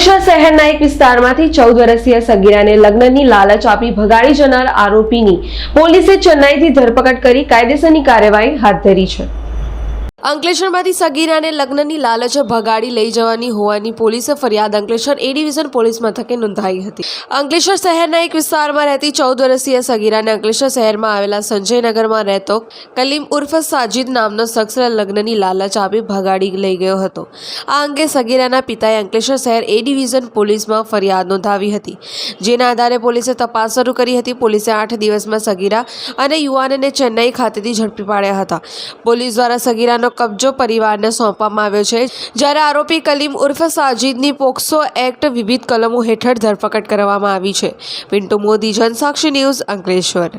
અંકલેશ્વર શહેરના એક વિસ્તારમાંથી 14 વર્ષીય સગીરાને લગ્નની લાલચ આપી ભગાડી જનાર આરોપીની પોલીસે ચેન્નઈથી ધરપકડ કરી કાયદેસરની કાર્યવાહી હાથ ધરી છે। અંકલેશ્વરમાંથી સગીરાને લગ્નની લાલચ ભગાડી લઈ જવાની હોવાની પોલીસે ફરિયાદ અંકલેશ્વર એ ડિવિઝન પોલીસ મથકે નોંધાઈ હતી। અંકલેશ્વર શહેરના એક વિસ્તારમાં રહેતી 14 વર્ષીય સગીરાને અંકલેશ્વર શહેરમાં આવેલા સંજયનગરમાં રહેતો કલીમ ઉર્ફ સાજિદ નામનો શખ્સ લગ્નની લાલચ આપી ભગાડી લઈ ગયો હતો। આ અંગે સગીરાના પિતાએ અંકલેશ્વર શહેર એ ડિવિઝન પોલીસમાં ફરિયાદ નોંધાવી હતી, જેના આધારે પોલીસે તપાસ શરૂ કરી હતી। પોલીસે 8 દિવસમાં સગીરા અને યુવાનને ચેન્નઈ ખાતેથી ઝડપી પાડ્યા હતા। પોલીસ દ્વારા સગીરાનો કબજો પરિવારને સોંપવામાં આવ્યો છે, જ્યારે આરોપી કલીમ ઉર્ફ સાજિદની પોક્સો એક્ટ વિવિધ કલમો હેઠળ ધરપકડ કરવામાં આવી છે। પિન્ટુ મોદી, જનસાક્ષી ન્યૂઝ, અંકલેશ્વર।